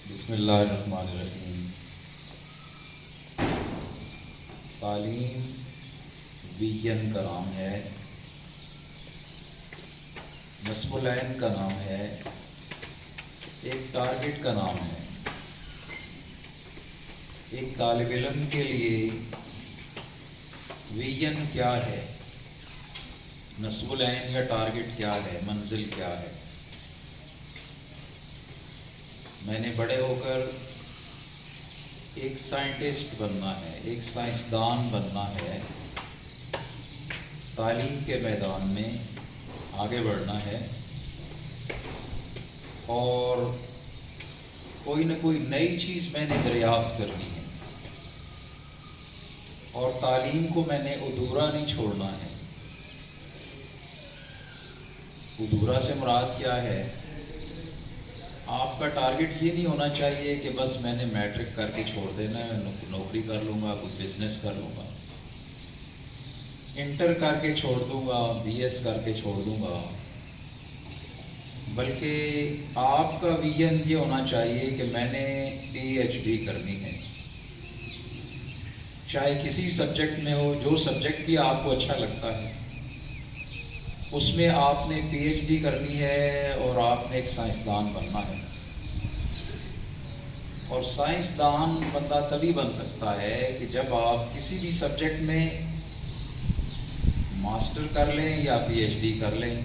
بسم اللہ الرحمن الرحیم۔ تعلیم ویژن کا نام ہے، نصب العین کا نام ہے، ایک ٹارگٹ کا نام ہے۔ ایک طالب علم کے لیے ویژن کیا ہے، نصب العین یا ٹارگٹ کیا ہے، منزل کیا ہے؟ میں نے بڑے ہو کر ایک سائنٹسٹ بننا ہے، ایک سائنسدان بننا ہے، تعلیم کے میدان میں آگے بڑھنا ہے اور کوئی نہ کوئی نئی چیز میں نے دریافت کرنی ہے، اور تعلیم کو میں نے ادھورا نہیں چھوڑنا ہے۔ ادھورا سے مراد کیا ہے؟ آپ کا ٹارگٹ یہ نہیں ہونا چاہیے کہ بس میں نے میٹرک کر کے چھوڑ دینا ہے، نوکری کر لوں گا، کوئی بزنس کر لوں گا، انٹر کر کے چھوڑ دوں گا، بی ایس کر کے چھوڑ دوں گا، بلکہ آپ کا ویژن یہ ہونا چاہیے کہ میں نے پی ایچ ڈی کرنی ہے، چاہے کسی سبجیکٹ میں ہو، جو سبجیکٹ بھی آپ کو اچھا لگتا ہے اس میں آپ نے پی ایچ ڈی کرنی ہے اور آپ نے ایک سائنسدان بننا ہے۔ اور سائنسدان بندہ تبھی بن سکتا ہے کہ جب آپ کسی بھی سبجیکٹ میں ماسٹر کر لیں یا پی ایچ ڈی کر لیں،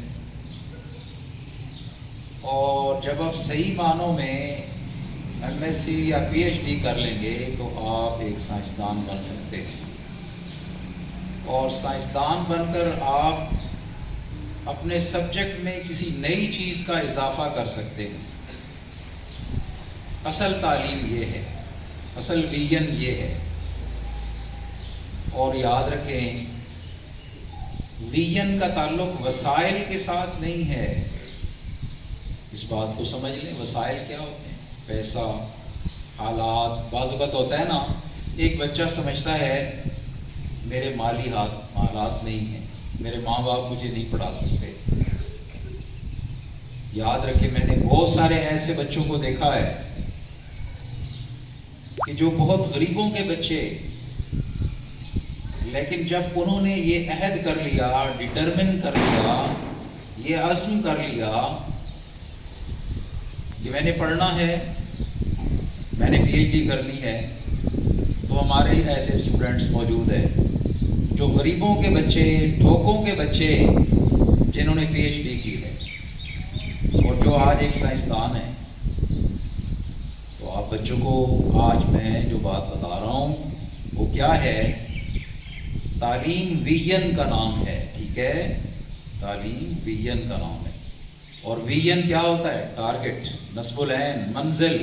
اور جب آپ صحیح معنوں میں ایم ایس سی یا پی ایچ ڈی کر لیں گے تو آپ ایک سائنسدان بن سکتے ہیں، اور سائنسدان بن کر آپ اپنے سبجیکٹ میں کسی نئی چیز کا اضافہ کر سکتے ہیں۔ اصل تعلیم یہ ہے، اصل ویژن یہ ہے۔ اور یاد رکھیں، ویژن کا تعلق وسائل کے ساتھ نہیں ہے، اس بات کو سمجھ لیں۔ وسائل کیا ہوتے ہیں؟ پیسہ، حالات۔ بعض اوقات ہوتا ہے نا، ایک بچہ سمجھتا ہے میرے مالی حالات نہیں ہیں، میرے ماں باپ مجھے نہیں پڑھا سکتے۔ یاد رکھیں، میں نے بہت سارے ایسے بچوں کو دیکھا ہے کہ جو بہت غریبوں کے بچے، لیکن جب انہوں نے یہ عہد کر لیا، ڈٹرمن کر لیا، یہ عزم کر لیا کہ میں نے پڑھنا ہے، میں نے پی ایچ ڈی کرنی ہے، تو ہمارے ایسے اسٹوڈنٹس موجود ہیں جو غریبوں کے بچے، ٹھوکوں کے بچے، جنہوں نے پی ایچ ڈی کی ہے اور جو آج ایک سائنسدان ہے۔ تو آپ بچوں کو آج میں جو بات بتا رہا ہوں وہ کیا ہے؟ تعلیم ویژن کا نام ہے، ٹھیک ہے؟ تعلیم ویژن کا نام ہے، اور ویژن کیا ہوتا ہے؟ ٹارگٹ، نصب العین، منزل۔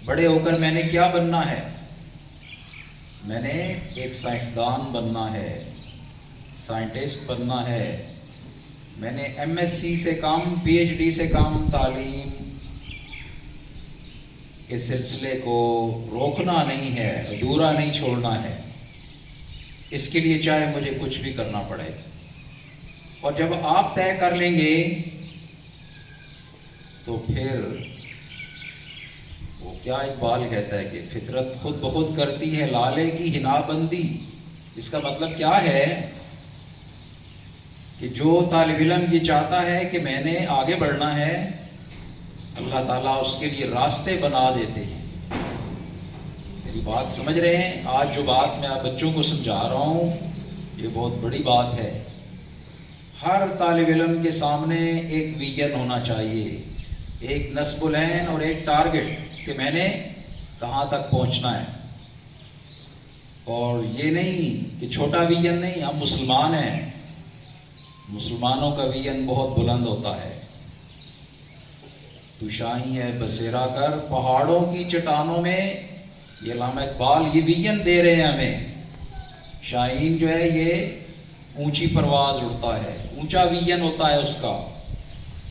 بڑے ہو کر میں نے کیا بننا ہے؟ میں نے ایک سائنسدان بننا ہے، سائنٹسٹ بننا ہے۔ میں نے ایم ایس سی سے کم، پی ایچ ڈی سے کم تعلیم کے سلسلے کو روکنا نہیں ہے، ادھورا نہیں چھوڑنا ہے۔ اس کے لیے چاہے مجھے کچھ بھی کرنا پڑے۔ اور جب آپ طے کر لیں گے تو پھر وہ کیا اقبال کہتا ہے کہ فطرت خود بخود کرتی ہے لالے کی حنا بندی۔ اس کا مطلب کیا ہے کہ جو طالب علم یہ چاہتا ہے کہ میں نے آگے بڑھنا ہے، اللہ تعالیٰ اس کے لیے راستے بنا دیتے ہیں۔ میری بات سمجھ رہے ہیں؟ آج جو بات میں آپ بچوں کو سمجھا رہا ہوں یہ بہت بڑی بات ہے۔ ہر طالب علم کے سامنے ایک ویژن ہونا چاہیے، ایک نصب العین اور ایک ٹارگٹ کہ میں نے کہاں تک پہنچنا ہے۔ اور یہ نہیں کہ چھوٹا ویژن نہیں، ہم مسلمان ہیں، مسلمانوں کا ویژن بہت بلند ہوتا ہے۔ تو شاہی ہے بسیرا کر پہاڑوں کی چٹانوں میں، یہ علامہ اقبال یہ ویژن دے رہے ہیں ہمیں۔ شاہین جو ہے یہ اونچی پرواز اڑتا ہے، اونچا ویژن ہوتا ہے اس کا۔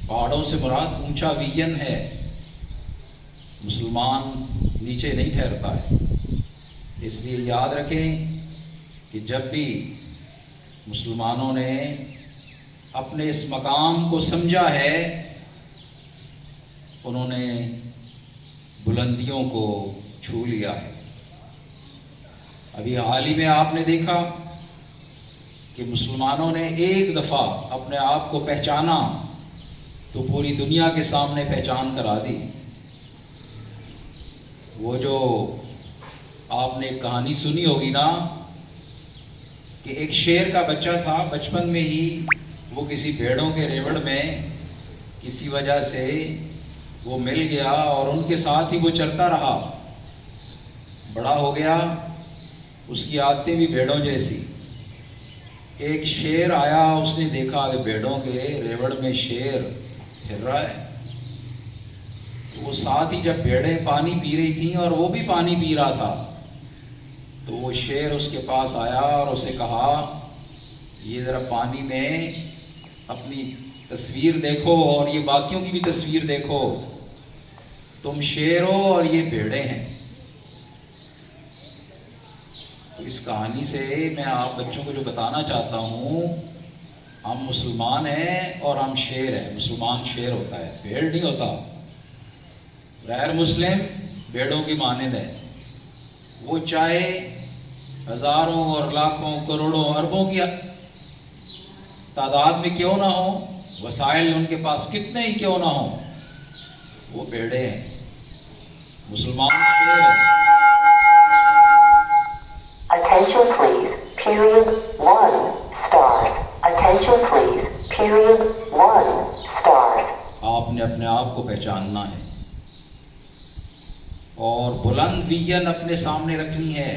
پہاڑوں سے مراد اونچا ویژن ہے۔ مسلمان نیچے نہیں ٹھہرتا ہے۔ اس لیے یاد رکھیں کہ جب بھی مسلمانوں نے اپنے اس مقام کو سمجھا ہے، انہوں نے بلندیوں کو چھو لیا ہے۔ ابھی حال ہی میں آپ نے دیکھا کہ مسلمانوں نے ایک دفعہ اپنے آپ کو پہچانا تو پوری دنیا کے سامنے پہچان کرا دی۔ وہ جو آپ نے ایک کہانی سنی ہوگی نا کہ ایک شیر کا بچہ تھا، بچپن میں ہی وہ کسی بھیڑوں کے ریوڑ میں کسی وجہ سے وہ مل گیا اور ان کے ساتھ ہی وہ چرتا رہا، بڑا ہو گیا، اس کی عادتیں بھی بھیڑوں جیسی۔ ایک شیر آیا، اس نے دیکھا کہ بھیڑوں کے ریوڑ میں شیر پھر رہا ہے، تو وہ ساتھ ہی جب بھیڑیں پانی پی رہی تھیں اور وہ بھی پانی پی رہا تھا تو وہ شیر اس کے پاس آیا اور اسے کہا یہ ذرا پانی میں اپنی تصویر دیکھو اور یہ باقیوں کی بھی تصویر دیکھو، تم شیر ہو اور یہ بھیڑیں ہیں۔ تو اس کہانی سے میں آپ بچوں کو جو بتانا چاہتا ہوں، ہم مسلمان ہیں اور ہم شیر ہیں۔ مسلمان شیر ہوتا ہے، بھیڑ نہیں ہوتا۔ غیر مسلم بھیڑوں کی مانند ہے، وہ چاہے ہزاروں اور لاکھوں کروڑوں اربوں کی تعداد میں کیوں نہ ہو، وسائل ان کے پاس کتنے ہی کیوں نہ ہوں، وہ بھیڑیں ہیں۔ مسلمان شیر ہے۔ Attention please, period 1 stars. Attention please, period 1 stars. آپ نے اپنے آپ کو پہچاننا ہے اور بلند ویژن اپنے سامنے رکھنی ہے۔